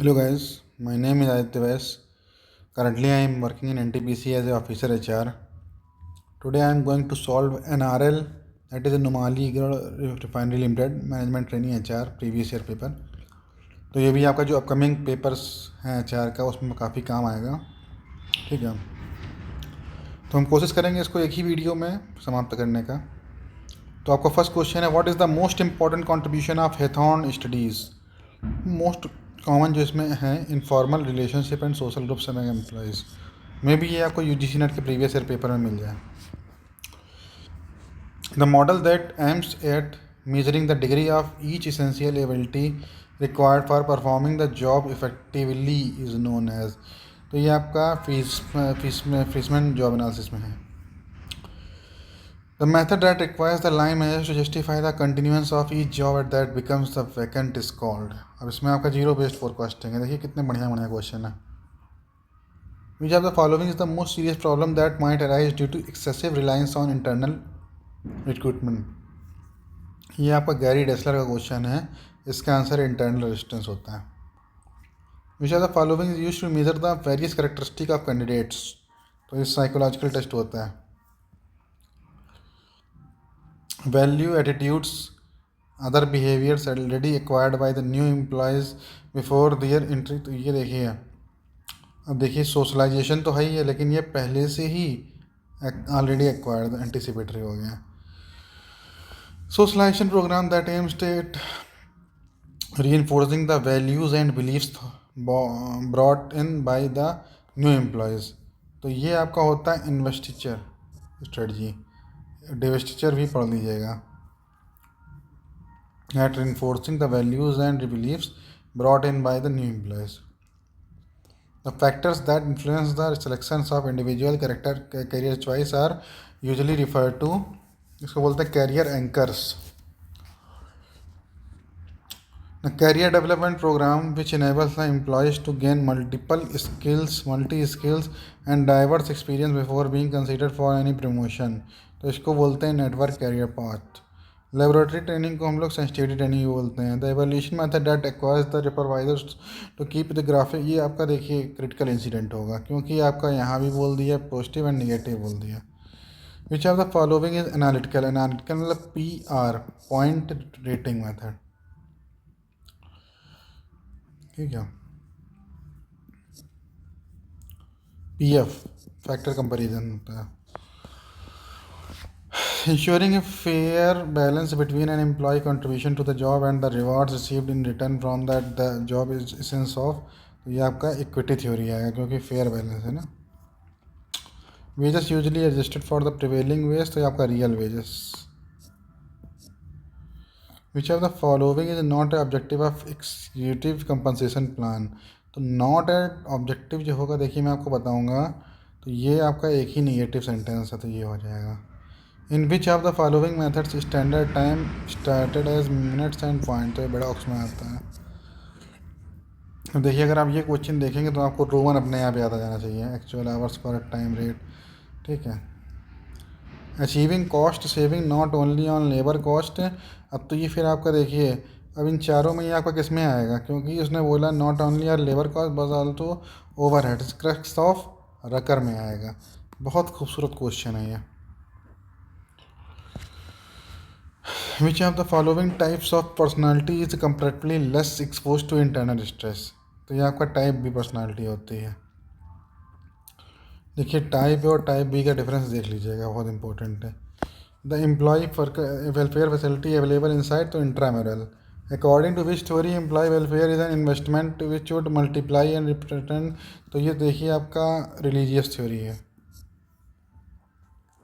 Hello guys, my name is Aditya Vyas. Currently I am working in NTPC as an officer HR. Today I am going to solve an RL, that is a Numali Refinery Limited Management Training HR previous year paper. तो ये भी आपका जो upcoming papers हैं HR का उसमें काफ़ी काम आएगा। ठीक है, तो हम कोशिश करेंगे इसको एक ही वीडियो में समाप्त करने का। तो आपका फर्स्ट क्वेश्चन है, what is the most important contribution of Hawthorne studies. Most common जो इसमें है informal relationship and social groups among employees. May be ये आपको यूजीसी नेट के प्रीवियस ईयर पेपर में मिल जाए। The model that aims at measuring the degree of each essential ability required for performing the job effectively is known as. तो ये आपका फीसमैन job analysis में है। The method that requires the line managers to justify the continuance of each job at that becomes the vacant is called। अब इसमें आपका zero based forecasting है। देखिए कितने बढ़िया बढ़िया क्वेश्चन है। Which of the following is the most serious problem that might arise due to excessive reliance on internal recruitment। ये आपका गैरी डेसलर का क्वेश्चन है। इसका आंसर इंटरनल रेजिस्टेंस होता है। Which of the following is used to measure the various characteristic of candidates। तो ये psychological test होता है। Value attitudes other behaviors already acquired by the new employees before their entry। तो ये देखिए, अब देखिए सोशलाइजेशन तो है ही है, लेकिन ये पहले से ही ऑलरेडी एक्वायर्ड एंटिसिपेटरी हो गया। Socialisation programme that aims at reinforcing the values and beliefs brought in by the new employees। तो ये आपका होता है इन्वेस्टिचर स्ट्रेटजी। डिवेस्टिचर भी पढ़ लीजिएगा। at reinforcing the values and beliefs brought in by the new employees। The factors that influence the selections of individual career choice are usually referred to, इसको बोलते हैं career anchors। The career development program which enables the employees to gain multi skills and diverse experience before being considered for any promotion। तो इसको बोलते हैं network career path. Laboratory training को हम लोग सेंसिटिविटी ट्रेनिंग बोलते हैं। The evolution method that acquires the supervisors to keep the graphic. ये आपका देखिए क्रिटिकल इंसिडेंट होगा, क्योंकि आपका यहाँ भी बोल दिया पॉजिटिव एंड नेगेटिव बोल दिया। विच of the following is analytical. Analytical मतलब PR पॉइंट रेटिंग मेथड। ठीक है, PF फैक्टर कंपैरिजन होता है। Ensuring a fair balance between an employee contribution to the job and the rewards received in return from that the job is essence of। तो ये आपका equity theory आएगा, क्योंकि fair balance है ना। Wages usually adjusted for the prevailing wage. तो ये आपका real wages. Which of the following is not objective of executive compensation plan. तो नॉट एट ऑब्जेक्टिव जो होगा, देखिए मैं आपको बताऊंगा। तो ये आपका एक ही निगेटिव सेंटेंस है, तो ये हो जाएगा। In which of the following methods standard time started as minutes and point. तो ये बड़ा ऑप्शन में आता है। तो देखिए अगर आप ये क्वेश्चन देखेंगे तो आपको रोमन अपने आप याद आ जाना चाहिए, actual hours per time rate. ठीक है, achieving cost saving not only on labour cost. अब तो ये फिर आपका देखिए, अब इन चारों में ये आपका किस में आएगा, क्योंकि उसने बोला not only are labour cost but also overhead. Crux of रकर में आएगा। बहुत खूबसूरत क्वेश्चन है ये। Which of the following types of personality is comparatively less expose to internal stress. तो ये आपका टाइप बी पर्सनालिटी होती है। देखिए टाइप ए और टाइप बी का डिफरेंस देख लीजिएगा, बहुत इंपॉर्टेंट है। The employ welfare facility available inside. तो intramural. According to which theory employ welfare is an investment which would multiply and return. तो ये देखिए आपका रिलीजियस थ्योरी है।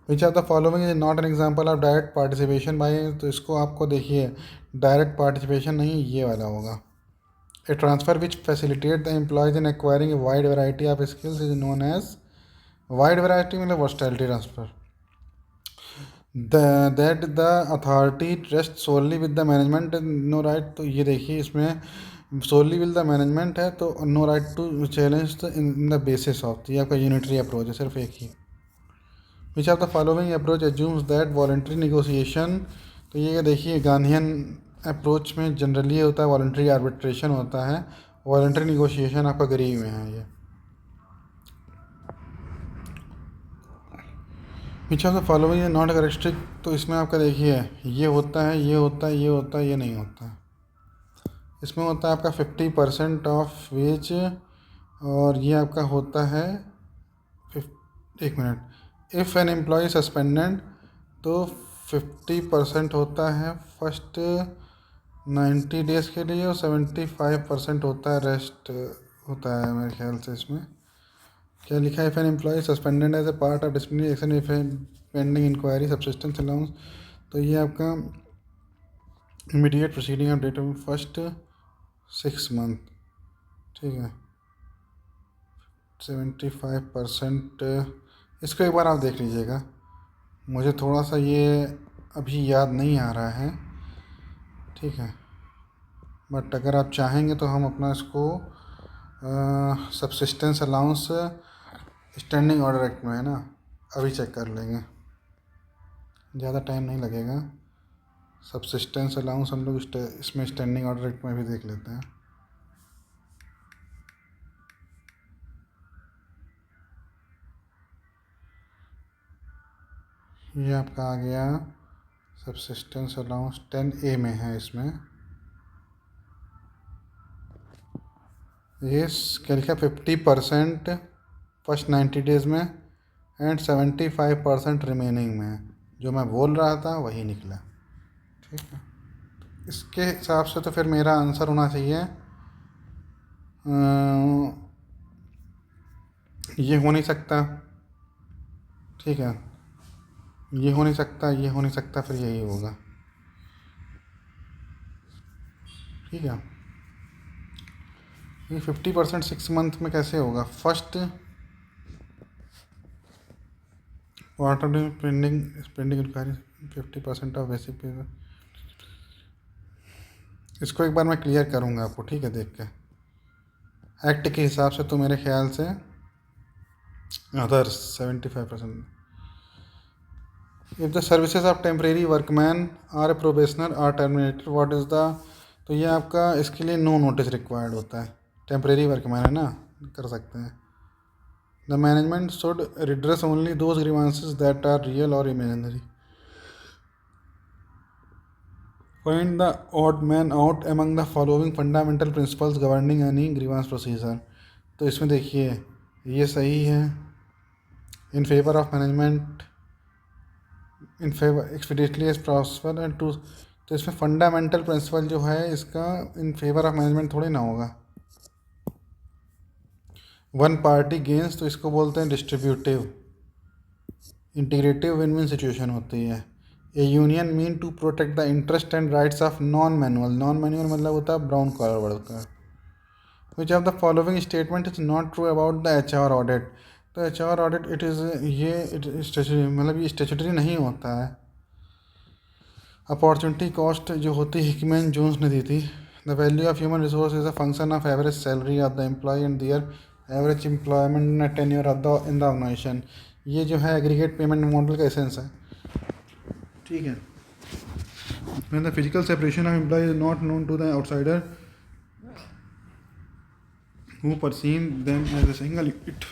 Which of the following is not an example of direct participation by. तो इसको आपको देखिए डायरेक्ट पार्टिसिपेशन नहीं, ये वाला होगा। A transfer which facilitate the employees in acquiring a wide variety of skills is known as. Wide variety मतलब versatility transfer. That the authority rest solely with the management no right. तो ये देखिए इसमें solely with the management है, तो no right to challenge in the basis of. तो ये आपका यूनिटरी अप्रोच है, सिर्फ एक ही। Which of the following approach assumes that voluntary negotiation. तो ये देखिए गांधीयन अप्रोच में जनरली होता है वॉलंटरी आर्बिट्रेशन होता है, वॉलंटरी निगोशिएशन आपका गरीब में है ये। Which of the following is not characteristic, तो इसमें आपका देखिए ये होता है, ये होता है, ये होता है, ये नहीं होता है। इसमें होता है आपका 50% ऑफ वेज, और ये आपका होता है एक minute, if an employ suspended तो 50% होता है फर्स्ट 90 डेज़ के लिए, और 75% होता है रेस्ट होता है मेरे ख्याल से। इसमें क्या लिखा है, if an employ suspended as a part of disciplinary action if pending inquiry subsistence allowance, तो ये आपका immediate proceeding of date of first 6 month, ठीक है। 75%, इसको एक बार आप देख लीजिएगा, मुझे थोड़ा सा ये अभी याद नहीं आ रहा है, ठीक है। बट अगर आप चाहेंगे तो हम अपना इसको subsistence allowance standing order act में है ना, अभी चेक कर लेंगे, ज़्यादा टाइम नहीं लगेगा। सब्सिस्टेंस अलाउंस हम लोग इसमें स्टैंडिंग ऑर्डर एक्ट में भी देख लेते हैं। ये आपका आ गया सब्सिस्टेंस अलाउंस 10A में है। इसमें ये क्या लिखा, 50% फर्स्ट 90 डेज़ में एंड 75% रिमेनिंग में। जो मैं बोल रहा था वही निकला, ठीक है। इसके हिसाब से तो फिर मेरा आंसर होना चाहिए ये हो नहीं सकता, ठीक है, ये हो नहीं सकता, ये हो नहीं सकता, फिर यही होगा, ठीक है। ये 50% 6 मंथ में कैसे होगा, first water pending pending inquiry 50% of basic pay. इसको एक बार मैं क्लियर करूँगा आपको, ठीक है, देख के एक्ट के हिसाब से तो मेरे ख्याल से others 75%। If the services of temporary workman or a probationer are terminated what is the, तो ये आपका इसके लिए नो नोटिस रिक्वायर्ड होता है। टेम्परेरी वर्कमैन है ना, कर सकते हैं। The management should redress only those grievances that are real और imaginary. Find the odd man out among the following fundamental principles governing any grievance procedure. तो इसमें देखिए ये सही है, in favour of management, in favour expediently as possible and to, तो इसमें fundamental principle जो है इसका इन फेवर ऑफ मैनेजमेंट थोड़ी ना होगा। वन पार्टी गेंस, तो इसको बोलते हैं distributive. Integrative win win situation होती है। A union mean to protect the interest and rights of non manual, non manual मतलब होता है brown collar worker. Which of the following statement is not true about the HR audit, तो HR audit it is ये मतलब ये statutory नहीं होता है। अपॉर्चुनिटी कॉस्ट जो होती है हिकमैन जोन्स ने दी थी। The value of human resource is a function of average salary of the employ and their average employment tenure of the in the organisation. ये जो है एग्रीगेट पेमेंट मॉडल का एसेंस है, ठीक है। When the physical separation of employees is not known to the outsider who perceive them as a single unit,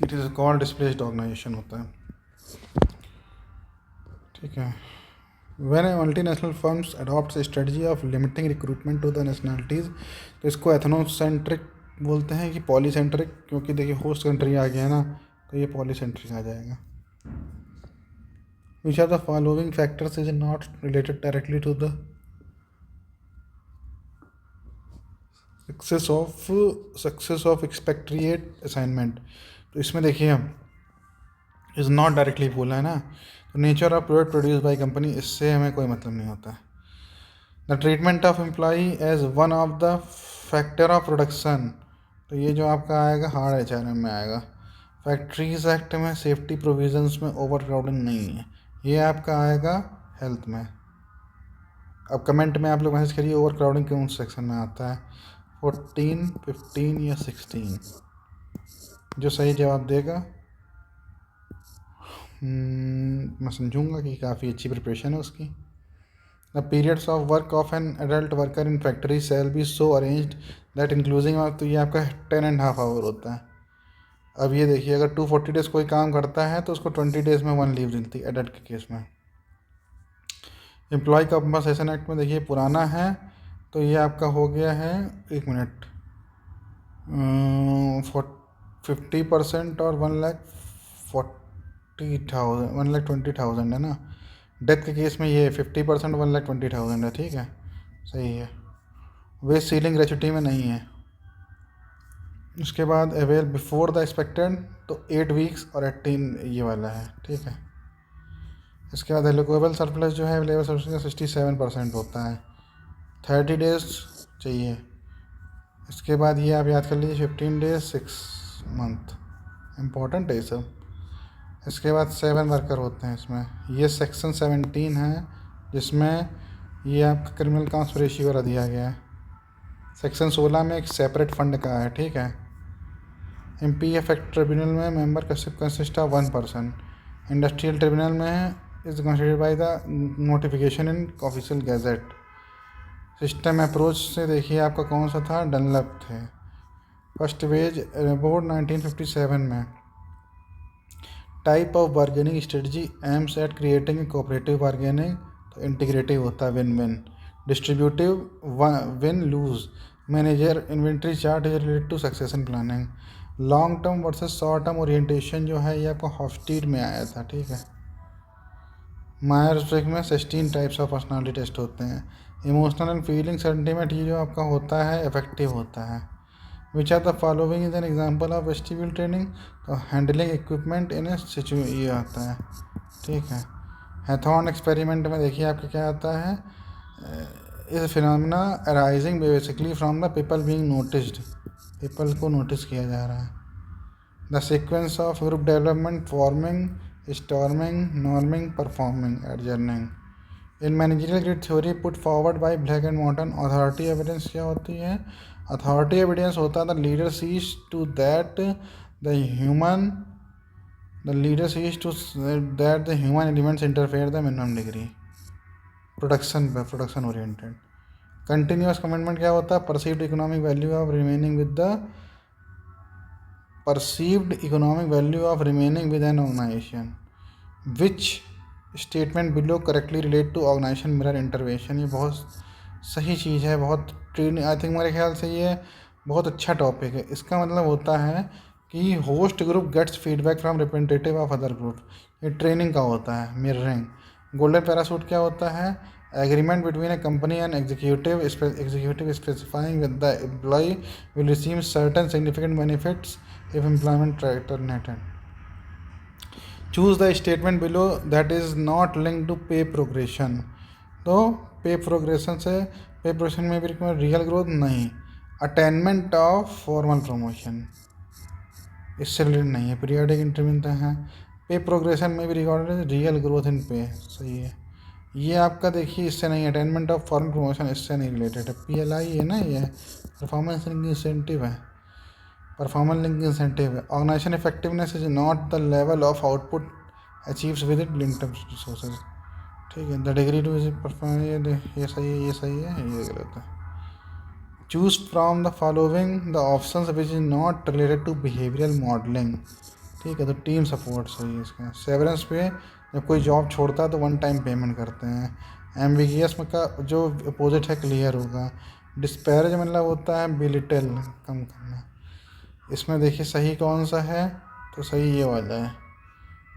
it is called displaced organization होता है, ठीक है। When a multinational firms adopts a strategy of limiting recruitment to the nationalities, तो इसको ethnocentric बोलते हैं कि polycentric, क्योंकि देखिए होस्ट कंट्री आ गया ना, तो ये पॉलीसेंट्रिक आ जाएगा। Which of the following factors is not related directly to the success of expatriate assignment, तो इसमें देखिए हम इज़ नॉट डायरेक्टली बोला है ना, तो nature of product produce by company, इससे हमें कोई मतलब नहीं होता। The treatment of employee as one of the factor of production, तो ये जो आपका आएगा हार्ड HRM में आएगा। फैक्ट्रीज एक्ट में सेफ्टी प्रोविजंस में ओवर क्राउडिंग नहीं है, ये आपका आएगा हेल्थ में। अब कमेंट में आप लोग मैसेज करिए ओवर क्राउडिंग कौन सेक्शन में आता है, 14, 15 या 16। जो सही जवाब देगा मैं समझूंगा कि काफ़ी अच्छी प्रिपरेशन है उसकी। The periods of work of an adult worker in factory shall be so arranged that including of, तो ये आपका 10.5 आवर होता है। अब ये देखिए, अगर 240 डेज़ कोई काम करता है तो उसको 20 डेज़ में 1 लीव मिलती है एडल्ट के केस में। एम्प्लॉय कंपनसेशन एक्ट में देखिए पुराना है, तो ये आपका हो गया है, 1 मिनट, 50% और 1,40,000 1,20,000 है ना। डेथ के केस में ये 50% 1,20,000 है, ठीक है, सही है। वेज सीलिंग ग्रेचुटी में नहीं है। उसके बाद अवेल बिफोर द एक्सपेक्टेड, तो 8 वीक्स और 18 ये वाला है, ठीक है। इसके बाद एलोकेबल सरप्लस जो है लेबर सर्विस का 67% होता है, 30 डेज चाहिए। इसके बाद ये आप याद कर लीजिए 15 डेज 6 मंथ, इम्पोर्टेंट है ये सब। इसके बाद 7 वर्कर होते हैं इसमें, ये सेक्शन 17 है जिसमें ये आपका क्रिमिनल कॉन्स्पिरेसी वाला दिया गया है। सेक्शन 16 में एक सेपरेट फंड का है, ठीक है। MPF एक्ट ट्रिब्यूनल में member consist of 1 person. Industrial tribunal में is considered by the notification in official gazette. System approach से देखिए आपका कौन सा था, डनलप थे। फर्स्ट वेज बोर्ड 1957 में। Type of bargaining strategy aims at creating cooperative bargaining, तो इंटीग्रेटिव होता है, win win. Distributive win lose. Manager inventory chart is related to succession planning. Long term versus short term orientation जो है ये आपको हॉफस्टीड में आया था, ठीक है। मायर्स ब्रिग्स में 16 टाइप्स ऑफ पर्सनालिटी टेस्ट होते हैं। इमोशनल एंड फीलिंग सेंटीमेंट ये जो आपका होता है इफेक्टिव होता है। Which are the following is an example of vestibule training, तो हैंडलिंग इक्विपमेंट इन ए ये आता है, ठीक है। हैथॉन एक्सपेरिमेंट में देखिए आपका क्या आता है, इस phenomena arising basically from the people being noticed, people को नोटिस किया जा रहा है। The sequence of group development, forming, storming, norming, performing, adjourning. In managerial grid theory put forward by Black and Morton, authority evidence क्या होती है, authority evidence होता है the leader sees to that the human elements interfere the minimum degree. Production oriented. Continuous commitment क्या होता है, perceived economic value of remaining with an organisation, which statement below correctly relate to organisation mirror intervention. ये बहुत सही चीज़ है, बहुत train, I think मेरे ख्याल से ये बहुत अच्छा टॉपिक है। इसका मतलब होता है कि host group gets feedback from representative of other group, ये ट्रेनिंग का होता है। मिररिंग। गोल्डन पैरासूट क्या होता है, agreement between a company and executive specifying with the employ will receive certain significant benefits if employment terminated. Choose the statement below that is not link to pay progression, तो pay progression में भी real growth नहीं। Attainment of formal promotion इससे related नहीं है, periodic increment है। पे progression में भी रिकॉर्डेड रियल ग्रोथ इन पे, सही है। ये आपका देखिए इससे नहीं, अटेनमेंट ऑफ फॉर्मल प्रमोशन इससे नहीं रिलेटेड है। PLI है ना, ये परफॉर्मेंस लिंक इंसेंटिव है, परफॉर्मेंस लिंक इंसेंटिव है। Organisation effectiveness is not the level of output achieves with it link term resources, ठीक है। द डिग्री टू परफॉर्म, ये सही है, ये सही है, ये गलत है। Choose from the following the options which is not related to behavioural modelling, ठीक है। तो टीम सपोर्ट सही है इसका। सेवरेंस पे जब कोई जॉब छोड़ता है तो 1 टाइम पेमेंट करते हैं। एम्बिगियस में का जो अपोजिट है क्लियर होगा। डिस्पैरेज मतलब होता है बिलिटल, कम करना। इसमें देखिए सही कौन सा है, तो सही ये वाला है।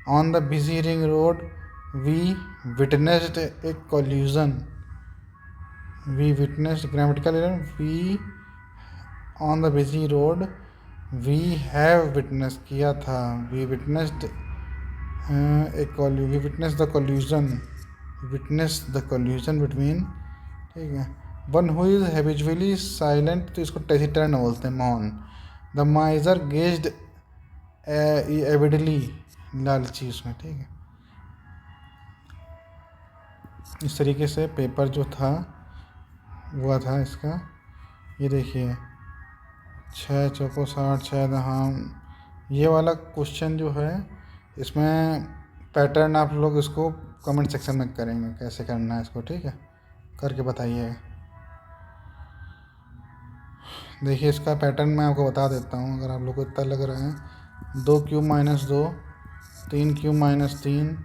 On the busy ring road we witnessed a collusion, we witnessed grammatical error, we on the busy road we have witness किया था, we witnessed we witness the collusion between, ठीक है। One who is habitually silent, तो इसको taciturn बोलते हैं, मौन। The माइजर gazed avidly, लालची उसमें, ठीक है। इस तरीके से पेपर जो था हुआ था इसका, ये देखिए 6 चौको 60, 6 दहाम, ये वाला क्वेश्चन जो है इसमें पैटर्न आप लोग इसको कमेंट सेक्शन में करेंगे कैसे करना है इसको, ठीक है। करके बताइएगा। देखिए इसका पैटर्न मैं आपको बता देता हूँ, अगर आप लोग को इतना लग रहा है। 2 cube -2, 3 cube -3,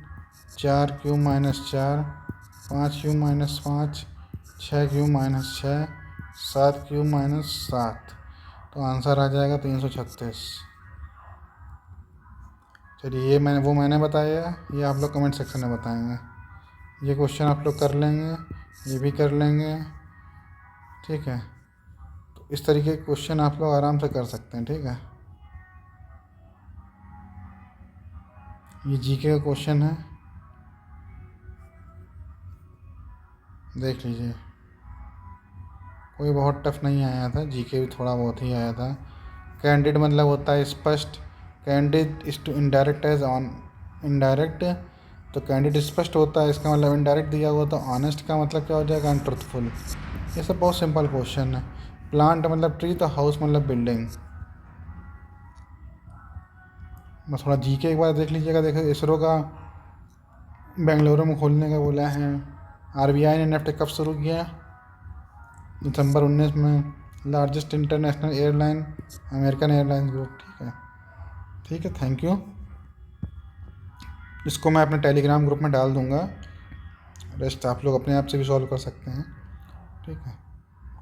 4 cube -4, 5 cube -5, 6 cube -6, 7 cube -7। तो आंसर आ जाएगा 336। चलिए ये मैंने बताया, ये आप लोग कमेंट सेक्शन में बताएंगे। ये क्वेश्चन आप लोग कर लेंगे, ये भी कर लेंगे, ठीक है। तो इस तरीके के क्वेश्चन आप लोग आराम से कर सकते हैं, ठीक है। ये जीके का क्वेश्चन है, देख लीजिए। कोई बहुत टफ नहीं आया था, जीके भी थोड़ा बहुत ही आया था। कैंडिड मतलब होता है स्पष्ट, candid is to indirect as on indirect. तो कैंडिड स्पष्ट होता है, इसका मतलब इनडायरेक्ट दिया हुआ, तो ऑनेस्ट का मतलब क्या हो जाएगा, अनट्रुथफुल। ये सब बहुत सिंपल क्वेश्चन है। प्लांट मतलब ट्री, तो हाउस मतलब बिल्डिंग। बस थोड़ा जीके एक बार देख लीजिएगा। देखो इसरो का बेंगलुरु में खोलने का बोला है। आरबीआई ने नेफ्ट कब शुरू किया, दिसंबर 19 में। Largest international airline American airlines group, ठीक है। ठीक है, थैंक यू। इसको मैं अपने टेलीग्राम ग्रुप में डाल दूंगा, रेस्ट आप लोग अपने आप से भी सॉल्व कर सकते हैं, ठीक है।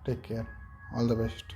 Take care, all the best.